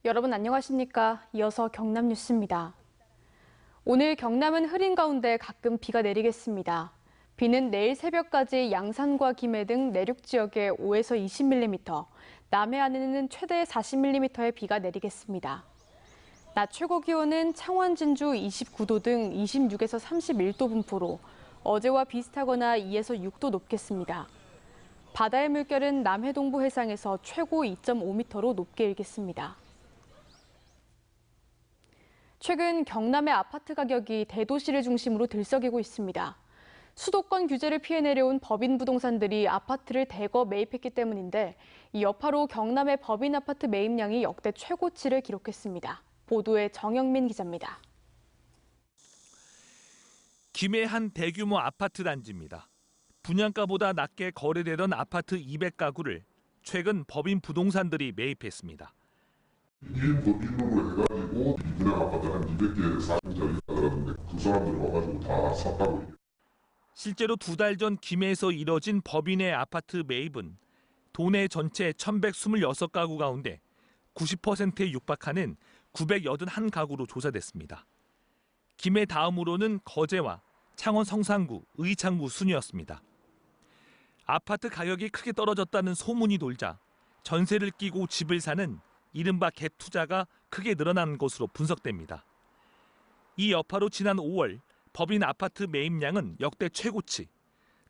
여러분 안녕하십니까? 이어서 경남 뉴스입니다. 오늘 경남은 흐린 가운데 가끔 비가 내리겠습니다. 비는 내일 새벽까지 양산과 김해 등 내륙 지역에 5에서 20mm, 남해안에는 최대 40mm의 비가 내리겠습니다. 낮 최고 기온은 창원, 진주 29도 등 26에서 31도 분포로 어제와 비슷하거나 2에서 6도 높겠습니다. 바다의 물결은 남해 동부 해상에서 최고 2.5m로 높게 일겠습니다. 최근 경남의 아파트 가격이 대도시를 중심으로 들썩이고 있습니다. 수도권 규제를 피해 내려온 법인 부동산들이 아파트를 대거 매입했기 때문인데 이 여파로 경남의 법인 아파트 매입량이 역대 최고치를 기록했습니다. 보도에 정영민 기자입니다. 김해 한 대규모 아파트 단지입니다. 분양가보다 낮게 거래되던 아파트 200가구를 최근 법인 부동산들이 매입했습니다. 1인 법인으로 해가지고 분양 아파트 한 200개 사장자리가 들었는데 그 사람들이 와가지고 다 샀다고 얘기해요. 실제로 2달 전 김해에서 이뤄진 법인의 아파트 매입은 도내 전체 1,126가구 가운데 90%에 육박하는 981가구로 조사됐습니다. 김해 다음으로는 거제와 창원 성산구, 의창구 순이었습니다. 아파트 가격이 크게 떨어졌다는 소문이 돌자 전세를 끼고 집을 사는 이른바 갭 투자가 크게 늘어난 것으로 분석됩니다. 이 여파로 지난 5월 법인 아파트 매입량은 역대 최고치,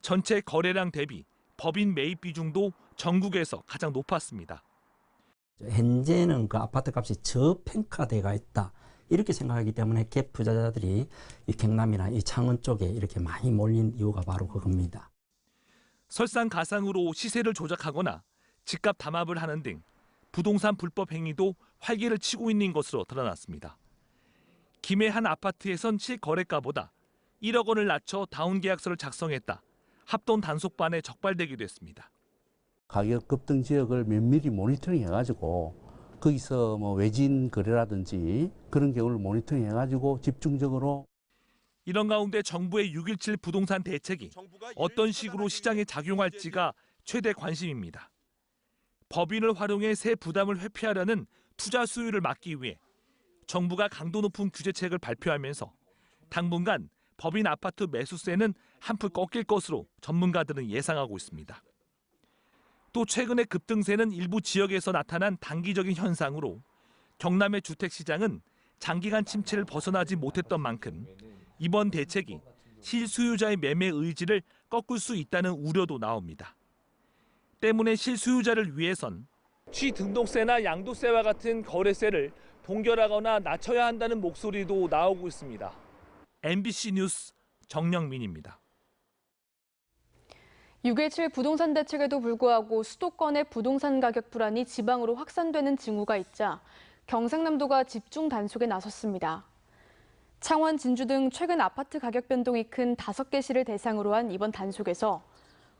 전체 거래량 대비 법인 매입 비중도 전국에서 가장 높았습니다. 현재는 그 아파트 값이 저평가되어 있다. 이렇게 생각하기 때문에 갭 투자자들이 이 경남이나 이 창원 쪽에 이렇게 많이 몰린 이유가 바로 그겁니다. 설상가상으로 시세를 조작하거나 집값 담합을 하는 등 부동산 불법 행위도 활기를 치고 있는 것으로 드러났습니다. 김해 한 아파트에선 실거래가보다 1억 원을 낮춰 다운 계약서를 작성했다. 합동 단속반에 적발되기도 했습니다. 가격 급등 지역을 면밀히 모니터링 해가지고 거기서 뭐 외진 거래라든지 그런 경우를 모니터링 해가지고 집중적으로. 이런 가운데 정부의 6.17 부동산 대책이 어떤 식으로 시장에 작용할지가 최대 관심입니다. 법인을 활용해 세 부담을 회피하려는 투자 수요를 막기 위해 정부가 강도 높은 규제책을 발표하면서 당분간 법인 아파트 매수세는 한풀 꺾일 것으로 전문가들은 예상하고 있습니다. 또 최근의 급등세는 일부 지역에서 나타난 단기적인 현상으로 경남의 주택시장은 장기간 침체를 벗어나지 못했던 만큼 이번 대책이 실수요자의 매매 의지를 꺾을 수 있다는 우려도 나옵니다. 때문에 실수요자를 위해선 취등록세나 양도세와 같은 거래세를 동결하거나 낮춰야 한다는 목소리도 나오고 있습니다. MBC 뉴스 정영민입니다. 6.17 부동산 대책에도 불구하고 수도권의 부동산 가격 불안이 지방으로 확산되는 징후가 있자 경상남도가 집중 단속에 나섰습니다. 창원, 진주 등 최근 아파트 가격 변동이 큰 5개 시를 대상으로 한 이번 단속에서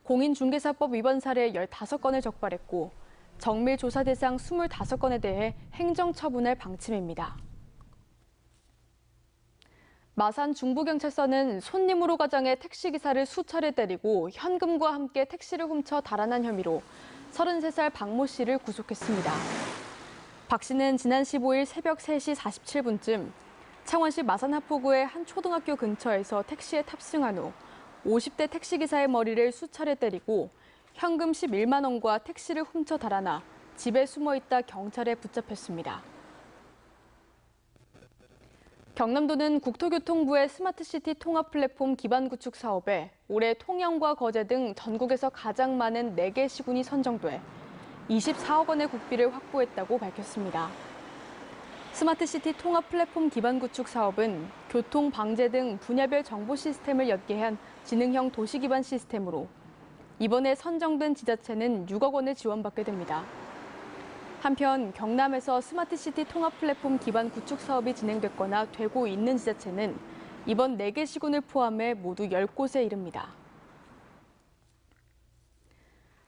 공인중개사법 위반 사례 15건을 적발했고 정밀 조사 대상 25건에 대해 행정 처분할 방침입니다. 마산 중부경찰서는 손님으로 가장해 택시기사를 수차례 때리고 현금과 함께 택시를 훔쳐 달아난 혐의로 33살 박모 씨를 구속했습니다. 박 씨는 지난 15일 새벽 3시 47분쯤 창원시 마산하포구의 한 초등학교 근처에서 택시에 탑승한 후 50대 택시기사의 머리를 수차례 때리고 현금 11만 원과 택시를 훔쳐 달아나 집에 숨어있다 경찰에 붙잡혔습니다. 경남도는 국토교통부의 스마트시티 통합 플랫폼 기반 구축 사업에 올해 통영과 거제 등 전국에서 가장 많은 4개 시군이 선정돼 24억 원의 국비를 확보했다고 밝혔습니다. 스마트시티 통합 플랫폼 기반 구축 사업은 교통, 방제 등 분야별 정보 시스템을 연계한 지능형 도시 기반 시스템으로 이번에 선정된 지자체는 6억 원을 지원받게 됩니다. 한편 경남에서 스마트시티 통합 플랫폼 기반 구축 사업이 진행됐거나 되고 있는 지자체는 이번 4개 시군을 포함해 모두 10곳에 이릅니다.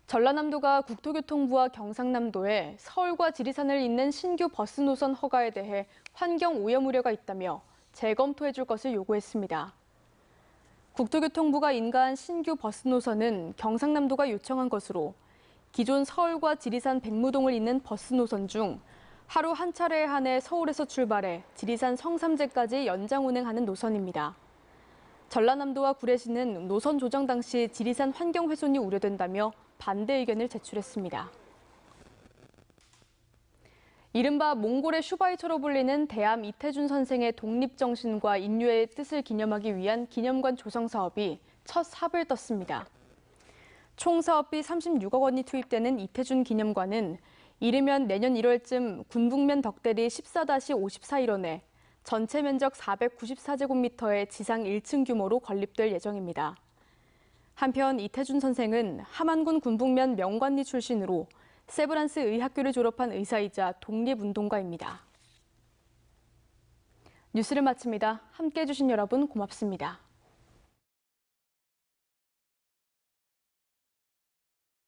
전라남도가 국토교통부와 경상남도에 서울과 지리산을 잇는 신규 버스 노선 허가에 대해 환경 오염 우려가 있다며 재검토해 줄 것을 요구했습니다. 국토교통부가 인가한 신규 버스 노선은 경상남도가 요청한 것으로 기존 서울과 지리산 백무동을 잇는 버스 노선 중 하루 한 차례에 한해 서울에서 출발해 지리산 성삼재까지 연장 운행하는 노선입니다. 전라남도와 구례시는 노선 조정 당시 지리산 환경 훼손이 우려된다며 반대 의견을 제출했습니다. 이른바 몽골의 슈바이처로 불리는 대암 이태준 선생의 독립정신과 인류의 뜻을 기념하기 위한 기념관 조성 사업이 첫 삽을 떴습니다. 총 사업비 36억 원이 투입되는 이태준 기념관은 이르면 내년 1월쯤 군북면 덕대리 14-54일원에 전체 면적 494제곱미터의 지상 1층 규모로 건립될 예정입니다. 한편 이태준 선생은 함안군 군북면 명관리 출신으로 세브란스 의학교를 졸업한 의사이자 독립운동가입니다. 뉴스를 마칩니다. 함께해 주신 여러분 고맙습니다.